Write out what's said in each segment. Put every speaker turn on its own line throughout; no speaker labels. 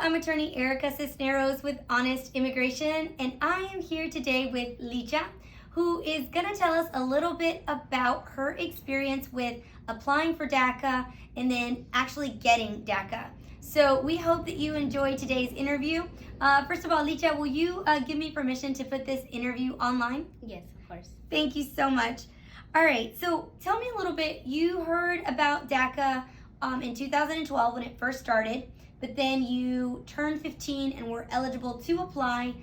I'm attorney Erica Cisneros with Honest Immigration, and I am here today with Licha, who is going to tell us a little bit about her experience with applying for DACA and then actually getting DACA. So we hope that you enjoy today's interview. First of all, Licha, will you give me permission to put this interview online?
Yes, of course.
Thank you so much. All right, so tell me a little bit. You heard about DACA in 2012 when it first started, but then you turned 15 and were eligible to apply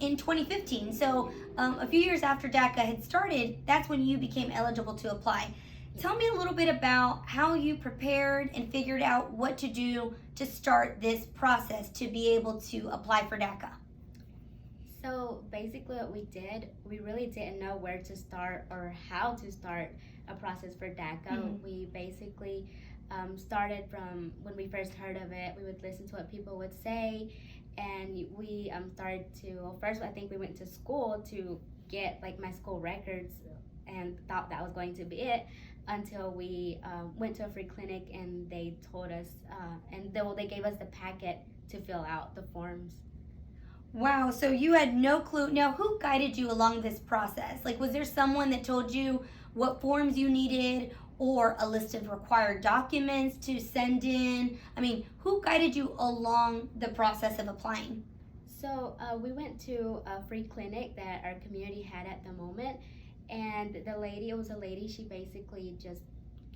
in 2015. So a few years after DACA had started, that's when you became eligible to apply. Tell me a little bit about how you prepared and figured out what to do to start this process to be able to apply for DACA.
So basically what we did, we really didn't know where to start or how to start a process for DACA.
Mm-hmm.
We basically started from when we first heard of it. We would listen to what people would say, and we started to, well, first I think we went to school to get like my school records and thought that was going to be it, until we went to a free clinic and they told us, and they gave us the packet to fill out the forms.
Wow, so you had no clue. Now, who guided you along this process? Like, was there someone that told you what forms you needed or a list of required documents to send in? I mean, who guided you along the process of applying?
So we went to a free clinic that our community had at the moment, and it was a lady, she basically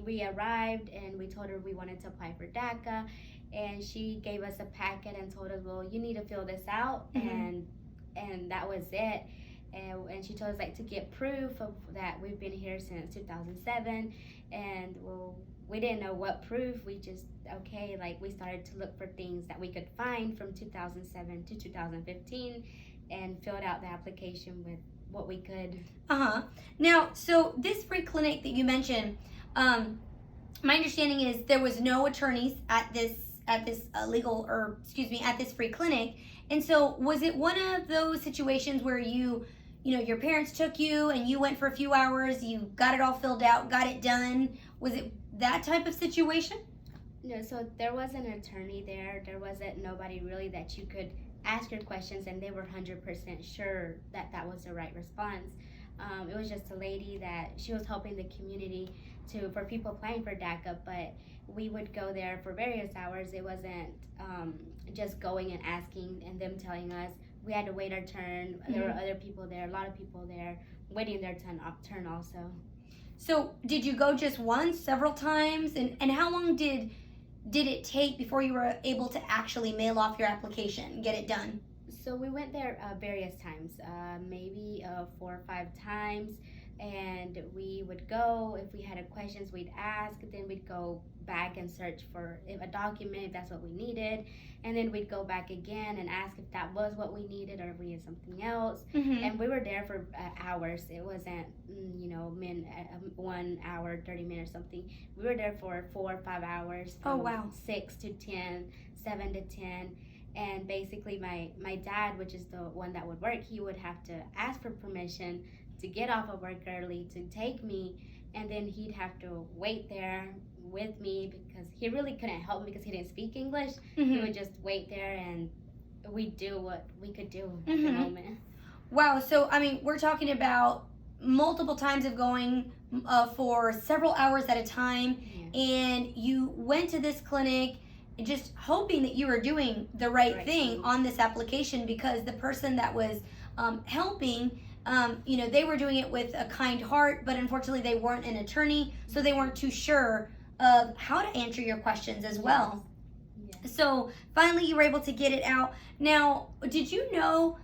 we arrived and we told her we wanted to apply for DACA, and she gave us a packet and told us, well, you need to fill this out,
Mm-hmm.
and that was it. And she told us like to get proof of that we've been here since 2007, and well, we didn't know what proof. We just, okay, like we started to look for things that we could find from 2007 to 2015 and filled out the application with what we could.
Now, so this free clinic that you mentioned, my understanding is there was no attorneys at this at this free clinic. And so was it one of those situations where your parents took you and you went for a few hours, you got it all filled out, got it done? Was it that type of situation?
No, so there was an attorney there. There wasn't nobody really that you could ask your questions and they were 100% sure that that was the right response. It was just a lady that she was helping the community for people applying for DACA, but we would go there for various hours. It wasn't just going and asking and them telling us. We had to wait our turn.
Mm-hmm.
There were other people there, a lot of people there waiting their turn also.
So did you go just once, several times? And how long did it take before you were able to actually mail off your application and get it done?
So we went there various times, maybe 4 or 5 times, and we would go. If we had questions, we'd ask. Then we'd go back and search for a document if that's what we needed, and then we'd go back again and ask if that was what we needed or if we needed something else.
Mm-hmm.
And we were there for hours. It wasn't 1 hour 30 minutes or something. We were there for 4 or 5 hours.
Oh, wow.
6 to 10, 7 to 10. And basically my dad, which is the one that would work, he would have to ask for permission to get off of work early to take me, and then he'd have to wait there with me because he really couldn't help me because he didn't speak English.
Mm-hmm.
He would just wait there and we'd do what we could do at
Mm-hmm.
the moment.
Wow, so I mean, we're talking about multiple times of going for several hours at a time,
Yeah.
and you went to this clinic just hoping that you were doing the right thing on this application, because the person that was helping, they were doing it with a kind heart, but unfortunately they weren't an attorney, so they weren't too sure of how to answer your questions as well.
Yeah.
So finally you were able to get it out. Now, did you know,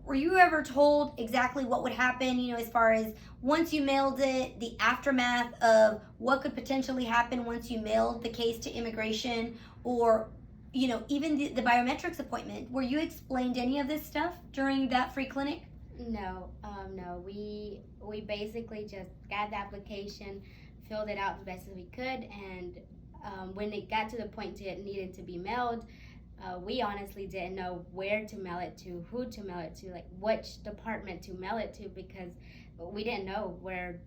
were you ever told exactly what would happen, as far as once you mailed it, the aftermath of what could potentially happen once you mailed the case to immigration, or, even the biometrics appointment? Were you explained any of this stuff during that free clinic?
No. We basically just got the application, filled it out as best as we could, and when it got to the point it needed to be mailed, we honestly didn't know where to mail it to, who to mail it to, like which department to mail it to, because we didn't know where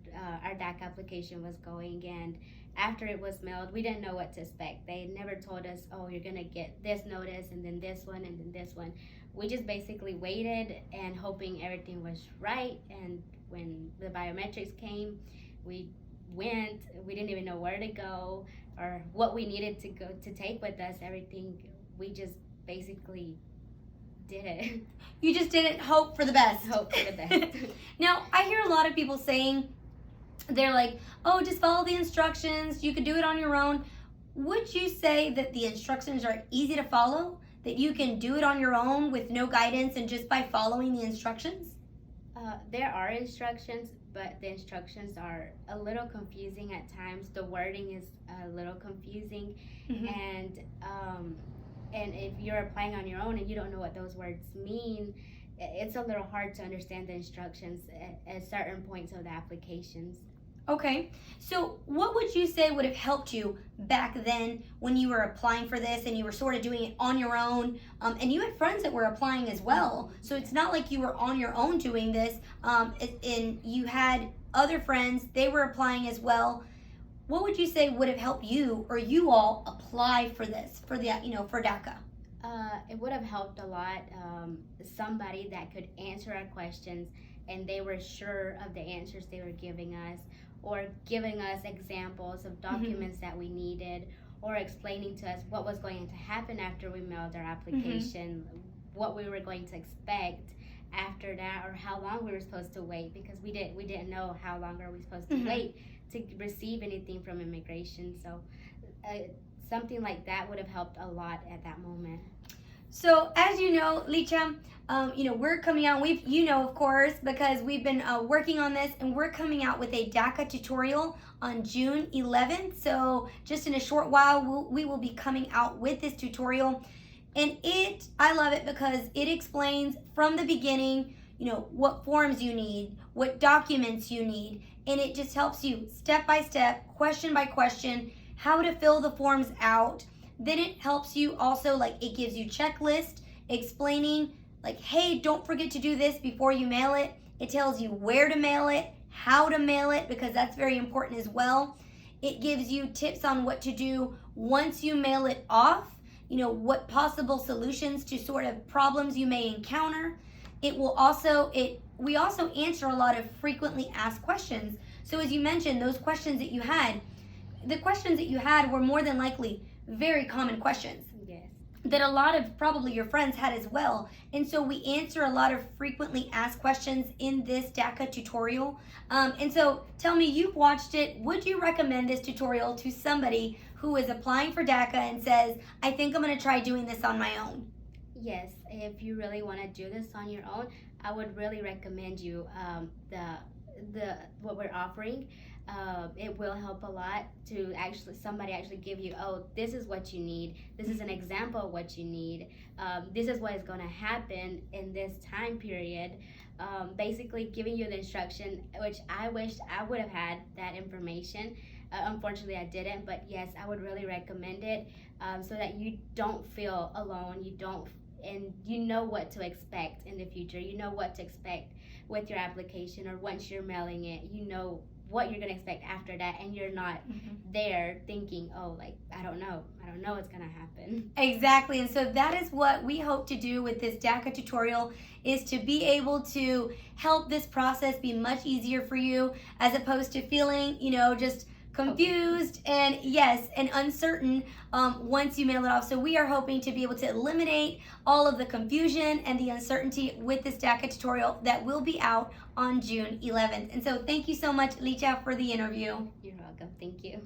our DACA application was going, after it was mailed, we didn't know what to expect. They never told us, oh, you're gonna get this notice and then this one and then this one. We just basically waited and hoping everything was right. And when the biometrics came, we went. We didn't even know where to go or what we needed to go to take with us. Everything, we just basically did it.
You just didn't hope for the best.
Hope for the best.
Now, I hear a lot of people saying, they're like, oh, just follow the instructions. You could do it on your own. Would you say that the instructions are easy to follow? That you can do it on your own with no guidance and just by following the instructions?
There are instructions, but the instructions are a little confusing at times. The wording is a little confusing, and if you're applying on your own and you don't know what those words mean, it's a little hard to understand the instructions at certain points of the applications.
Okay, so what would you say would have helped you back then when you were applying for this and you were sort of doing it on your own? And you had friends that were applying as well, so it's not like you were on your own doing this. And you had other friends, they were applying as well. What would you say would have helped you or you all apply for this, for DACA?
It would have helped a lot. Somebody that could answer our questions and they were sure of the answers they were giving us, or giving us examples of documents that we needed, or explaining to us what was going to happen after we mailed our application, what we were going to expect after that, or how long we were supposed to wait, because we didn't know how long are we supposed to wait to receive anything from immigration. So something like that would have helped a lot at that moment.
So as you know, Licha, we're coming out, of course, because we've been working on this, and we're coming out with a DACA tutorial on June 11th. So just in a short while, we will be coming out with this tutorial. And I love it because it explains from the beginning, what forms you need, what documents you need, and it just helps you step by step, question by question, how to fill the forms out. Then it helps you also, it gives you checklist explaining, hey, don't forget to do this before you mail it. It tells you where to mail it, how to mail it, because that's very important as well. It gives you tips on what to do once you mail it off, what possible solutions to sort of problems you may encounter. We also answer a lot of frequently asked questions. So as you mentioned, those questions that you had, were more than likely very common questions.
Yes.
That a lot of probably your friends had as well. And so we answer a lot of frequently asked questions in this DACA tutorial. And so tell me, you've watched it. Would you recommend this tutorial to somebody who is applying for DACA and says, I think I'm going to try doing this on my own?
Yes, if you really want to do this on your own, I would really recommend you what we're offering. It will help a lot to somebody actually give you, oh, this is what you need. This is an example of what you need. This is what is going to happen in this time period. Basically giving you the instruction, which I wished I would have had that information. Unfortunately, I didn't, but yes, I would really recommend it so that you don't feel alone. And you know what to expect in the future. You know what to expect with your application, or once you're mailing it, you know what you're going to expect after that, and you're not there thinking, oh, I don't know what's going to happen.
Exactly. And so that is what we hope to do with this DACA tutorial, is to be able to help this process be much easier for you, as opposed to feeling, just confused and uncertain once you mail it off. So we are hoping to be able to eliminate all of the confusion and the uncertainty with this DACA tutorial that will be out on June 11th. And so thank you so much, Licha, for the interview.
You're welcome. Thank you.